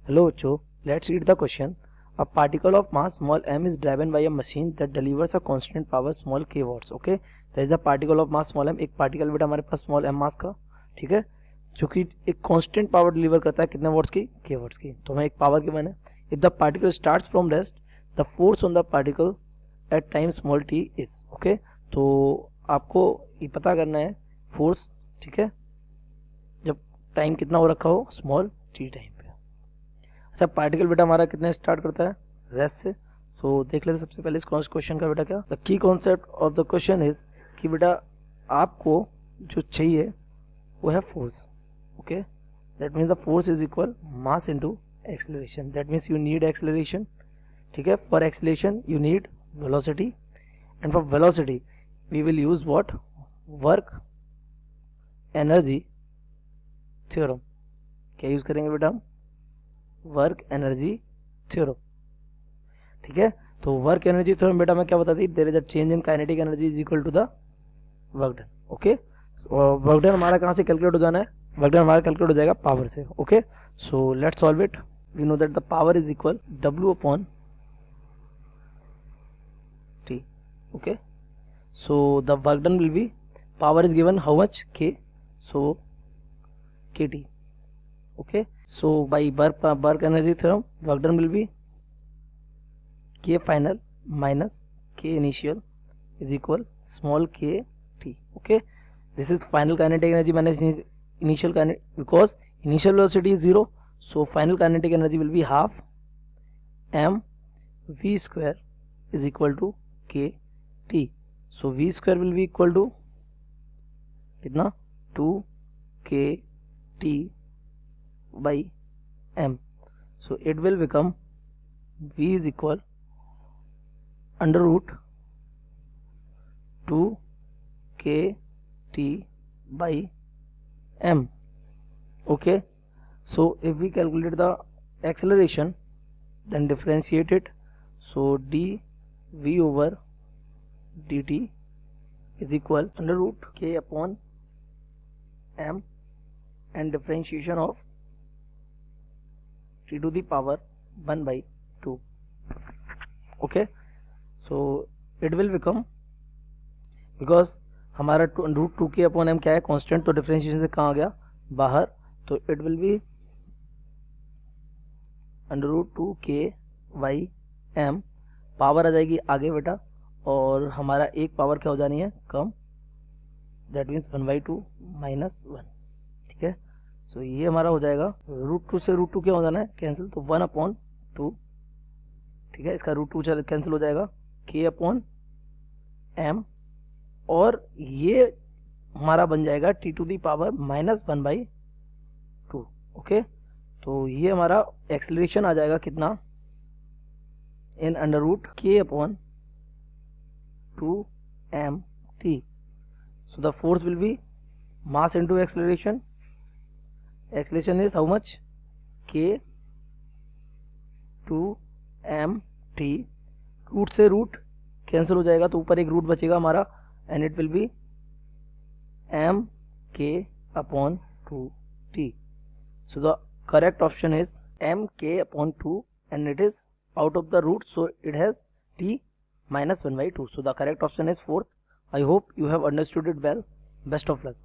Hello, Cho. Let's read the question. A particle of mass small m is driven by a machine that delivers a constant power small k watts. Okay, there is a particle of mass small m. एक particle बेटा हमारे पास small m मास का, ठीक है, जो कि एक constant power deliver करता है कितने वॉट्स की, k वॉट्स की. तो हमें एक पावर गिवन है. If the particle starts from rest the force on the particle at time small t is. Okay, तो आपको ये पता करना है फोर्स, ठीक है, जब टाइम कितना हो रखा हो, स्मॉल t टाइम पे. अच्छा, पार्टिकल बेटा हमारा कितने स्टार्ट करता है, रेस्ट से. सो देख लेते सबसे पहले इस क्वेश्चन का बेटा क्या. The key concept of the question is कि बेटा आपको जो चाहिए वो है force. Okay, that means the force is equal mass into acceleration. That means you need acceleration, ठीक है. For acceleration you need velocity, and for velocity we will use what, work energy theorem. क्या use करेंगे बेटा हम, work energy theorem, ठीक है. तो work energy theorem बेटा मैं क्या बता दी, there is a change in kinetic energy is equal to the work done. Okay, और वर्क डन हमारा कहाँ से कैलकुलेट हो जाना है, वर्क डन हमारा कैलकुलेट हो जाएगा पावर से. Okay, so let's solve it. We know that the power is equal W upon T. Okay, so the work done will be, power is given how much, K, so KT. Okay, so by work energy theorem work done will be K final minus K initial is equal small k t. Okay, this is final kinetic energy minus initial kinetic, because initial velocity is 0, so final kinetic energy will be half m v square is equal to k t. So v square will be equal to कितना, 2 k t by m. So it will become v is equal under root 2 k t by m. Okay, so if we calculate the acceleration, then differentiate it. So dv over dt is equal under root k upon m and differentiation of t to the power 1 by 2. Okay, so it will become, because हमारा root 2k upon m क्या है, constant, तो differentiation से कहाँ आ गया, बाहर. तो it will be under root 2k by m. Power आ जाएगी आगे बेटा, और हमारा एक पावर क्या हो जानी है, कम. That means 1 by 2 minus 1. ठीक है, तो ये हमारा हो जाएगा रूट 2 से रूट 2 क्या हो जाना है, कैंसिल, तो 1 अपॉन 2. ठीक है, इसका रूट 2 कैंसिल हो जाएगा, k अपॉन m, और ये हमारा बन जाएगा t to the power minus 1 by 2. Okay, तो ये हमारा एक्सेलरेशन आ जाएगा कितना, in under root k upon 2mt. So the force will be mass into acceleration. Acceleration is how much, k 2mt. Root से रूट कैंसिल हो जाएगा, तो ऊपर एक रूट बचेगा हमारा, and it will be mk upon 2t. So the correct option is mk upon 2, and it is out of the root, so it has t minus 1 by 2. So the correct option is 4th. I hope you have understood it well. Best of luck.